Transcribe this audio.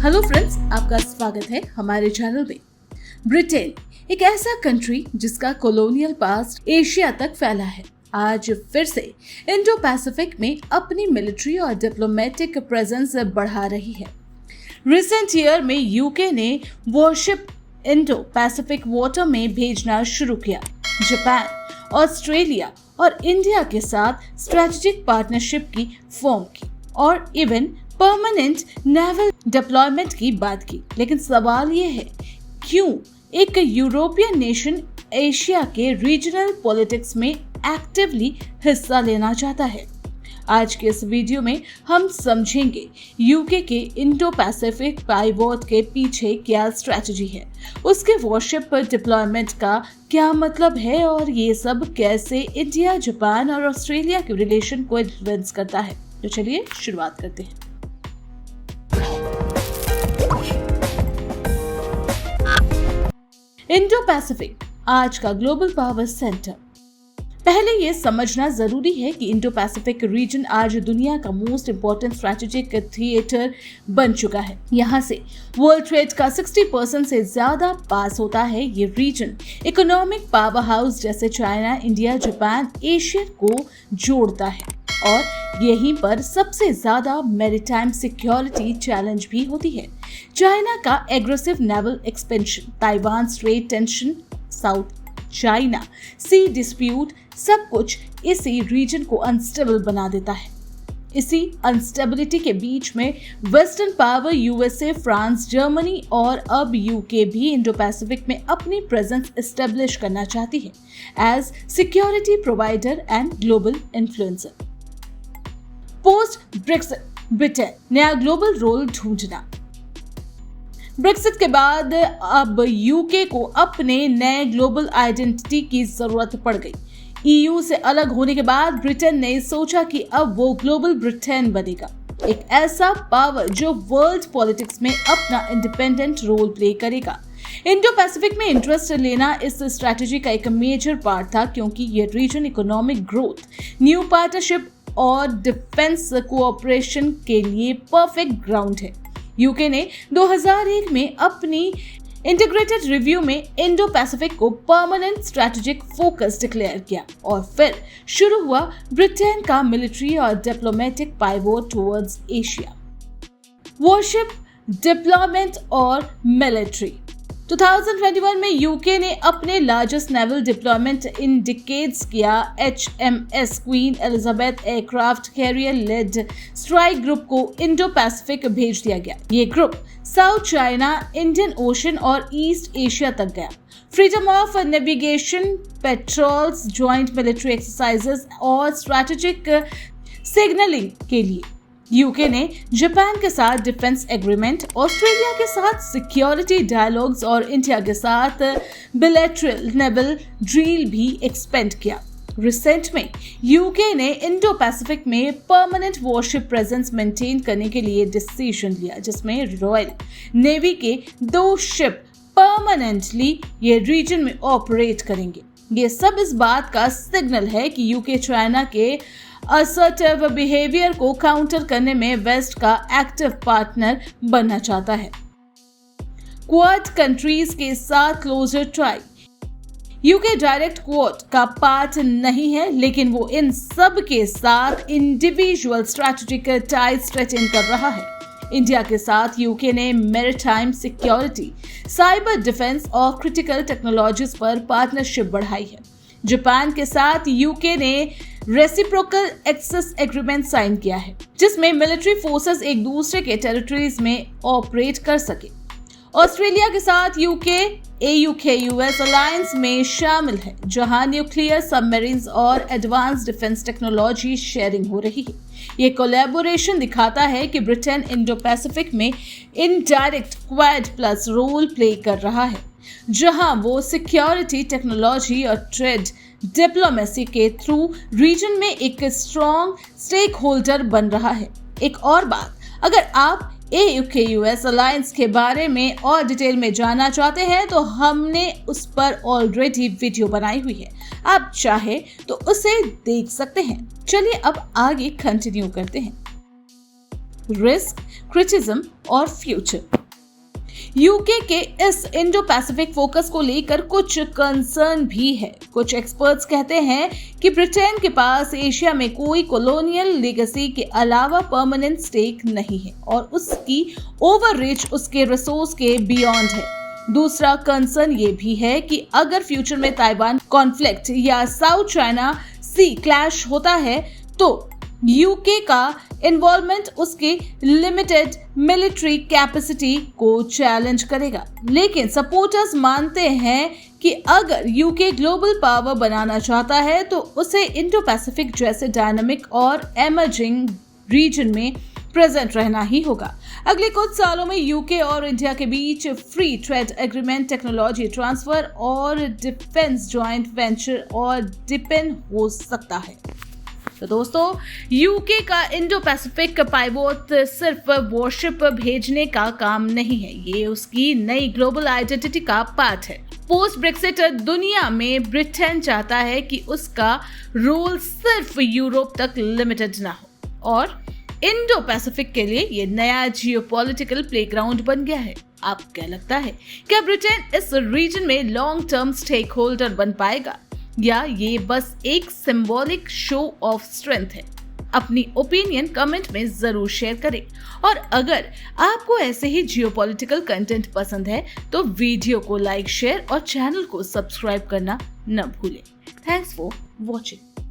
Hello friends, आपका स्वागत है हमारे चैनल में। ब्रिटेन एक ऐसा कंट्री जिसका कॉलोनियल पास्ट एशिया तक फैला है, आज फिर से इंडो पैसिफिक में अपनी मिलिट्री और डिप्लोमेटिक प्रेजेंस बढ़ा रही है। रिसेंट ईयर में यूके ने वॉरशिप इंडो पैसिफिक वाटर में भेजना शुरू किया। जापान, ऑस्ट्रेलिया और इंडिया के साथ स्ट्रेटेजिक पार्टनरशिप की फॉर्म की और इवन परमानेंट नेवल डिप्लॉयमेंट की बात की। लेकिन सवाल ये है, क्यों एक यूरोपियन नेशन एशिया के रीजनल पॉलिटिक्स में एक्टिवली हिस्सा लेना चाहता है? आज के इस वीडियो में हम समझेंगे यूके के इंडो पैसिफिक पाइवोट के पीछे क्या स्ट्रेटजी है, उसके वॉरशिप डिप्लॉयमेंट का क्या मतलब है और ये सब कैसे इंडिया, जापान और ऑस्ट्रेलिया के रिलेशन को इन्फ्लुएंस करता है। तो चलिए शुरुआत करते हैं। इंडो पैसिफिक आज का ग्लोबल पावर सेंटर। पहले ये समझना जरूरी है कि इंडो पैसिफिक रीजन आज दुनिया का मोस्ट इंपॉर्टेंट स्ट्रेटेजिक थिएटर बन चुका है। यहाँ से वर्ल्ड ट्रेड का 60% से ज्यादा पास होता है। ये रीजन इकोनॉमिक पावर हाउस जैसे चाइना, इंडिया, जापान, एशिया को जोड़ता है और यहीं पर सबसे ज्यादा मैरीटाइम सिक्योरिटी चैलेंज भी होती है। चाइना का aggressive naval expansion, Taiwan strait tension, south China sea dispute, सब कुछ इसी रीजन को अनस्टेबल बना देता है। इसी अनस्टेबिलिटी के बीच में western power USA, France, Germany और अब यूके भी इंडो पैसिफिक में अपनी प्रेजेंस एस्टेब्लिश करना चाहती है as security provider and global influencer. Post Brexit Britain नया ग्लोबल रोल ढूंढना। ब्रेक्सिट के बाद अब यूके को अपने नए ग्लोबल आइडेंटिटी की जरूरत पड़ गई। ईयू से अलग होने के बाद ब्रिटेन ने सोचा कि अब वो ग्लोबल ब्रिटेन बनेगा, एक ऐसा पावर जो वर्ल्ड पॉलिटिक्स में अपना इंडिपेंडेंट रोल प्ले करेगा। इंडो पैसिफिक में इंटरेस्ट लेना इस स्ट्रैटेजी का एक मेजर पार्ट था, क्योंकि ये region economic growth, new partnership और डिफेंस कोऑपरेशन के लिए परफेक्ट ग्राउंड है। यूके ने 2001 में अपनी इंटीग्रेटेड रिव्यू में इंडो पैसिफिक को परमानेंट स्ट्रैटेजिक फोकस डिक्लेयर किया और फिर शुरू हुआ ब्रिटेन का मिलिट्री और diplomatic pivot towards Asia. Warship deployment और मिलिट्री। 2021 में यूके ने अपने largest naval deployment in decades किया। HMS Queen Elizabeth aircraft carrier led strike group को इंडो पैसिफिक भेज दिया गया। ये group South China, Indian Ocean और ईस्ट एशिया तक गया। Freedom of navigation, patrols, joint military exercises और स्ट्रैटेजिक सिग्नलिंग के लिए। यूके ने जापान के साथ डिफेंस एग्रीमेंट, ऑस्ट्रेलिया के साथ सिक्योरिटी डायलॉग्स और इंडिया के साथ बिलैटरल नेवल ड्रिल भी एक्सपेंड किया। रिसेंट में यूके ने इंडो पैसिफिक में परमानेंट वॉरशिप प्रेजेंस मेंटेन करने के लिए डिसीजन लिया, जिसमें रॉयल नेवी के 2 शिप परमानेंटली ये रीजन में ऑपरेट करेंगे। ये सब इस बात का सिग्नल है कि यूके चाइना के असर्टिव बिहेवियर को काउंटर करने में वेस्ट का एक्टिव पार्टनर बनना चाहता है। क्वाड कंट्रीज के साथ closer try. UK direct Quad का पार्ट नहीं है, लेकिन वो इन सब के साथ इंडिविजुअल स्ट्रैटेजिक टाइज स्ट्रेचन कर रहा है। इंडिया के साथ यूके ने मैरीटाइम सिक्योरिटी, साइबर डिफेंस और क्रिटिकल टेक्नोलॉजीज पर पार्टनरशिप बढ़ाई है। जापान के साथ यूके ने रेसिप्रोकल एक्सेस एग्रीमेंट साइन किया है, जिसमें मिलिट्री फोर्सेस एक दूसरे के टेरिटरीज में ऑपरेट कर सके। ऑस्ट्रेलिया के साथ यूके AUKUS अलायंस में शामिल है, जहां न्यूक्लियर सबमरीन्स और एडवांस डिफेंस टेक्नोलॉजी शेयरिंग हो रही है। ये कोलैबोरेशन दिखाता है कि ब्रिटेन इंडो पैसिफिक में indirect Quad plus role play कर रहा है, जहां वो सिक्योरिटी, टेक्नोलॉजी और ट्रेड डिप्लोमेसी के थ्रू रीजन में एक स्ट्रॉन्ग स्टेक होल्डर बन रहा है। एक और बात, अगर आप AUKUS अलायंस के बारे में और डिटेल में जानना चाहते हैं तो हमने उस पर ऑलरेडी वीडियो बनाई हुई है, आप चाहे तो उसे देख सकते हैं। चलिए अब आगे कंटिन्यू करते हैं। रिस्क, क्रिटिसिज्म और फ्यूचर। यूके के इस इंडो पैसिफिक फोकस को लेकर कुछ कंसर्न भी है। कुछ एक्सपर्ट्स कहते हैं कि ब्रिटेन के पास एशिया में कोई कॉलोनियल लेगेसी के अलावा परमानेंट स्टेक नहीं है और उसकी ओवररीच उसके रिसोर्स के बियॉन्ड है। दूसरा कंसर्न ये भी है कि अगर फ्यूचर में ताइवान कॉन्फ्लिक्ट या साउथ चाइना सी क्लैश होता है तो यूके का इन्वॉल्वमेंट उसके लिमिटेड मिलिट्री कैपेसिटी को चैलेंज करेगा। लेकिन सपोर्टर्स मानते हैं कि अगर यूके ग्लोबल पावर बनाना चाहता है तो उसे इंडो पैसिफिक जैसे डायनामिक और एमर्जिंग रीजन में प्रेजेंट रहना ही होगा। अगले कुछ सालों में यूके और इंडिया के बीच free trade agreement, technology transfer और डिफेंस जॉइंट वेंचर और डिपेंड हो सकता है। तो दोस्तों, यूके का इंडो पैसिफिक पाइवोट सिर्फ वॉरशिप भेजने का काम नहीं है, ये उसकी नई ग्लोबल आइडेंटिटी का पार्ट है। पोस्ट ब्रेक्सिट दुनिया में ब्रिटेन चाहता है कि उसका रोल सिर्फ यूरोप तक लिमिटेड ना हो और इंडो पैसिफिक के लिए ये नया जियोपॉलिटिकल प्लेग्राउंड बन गया है। आपको क्या लगता है, क्या ब्रिटेन इस रीजन में लॉन्ग टर्म स्टेक होल्डर बन पाएगा या ये बस एक सिंबॉलिक शो ऑफ स्ट्रेंथ है? अपनी ओपिनियन कमेंट में जरूर शेयर करें और अगर आपको ऐसे ही जियोपॉलिटिकल कंटेंट पसंद है तो वीडियो को लाइक, शेयर और चैनल को सब्सक्राइब करना न भूलें। Thanks for watching.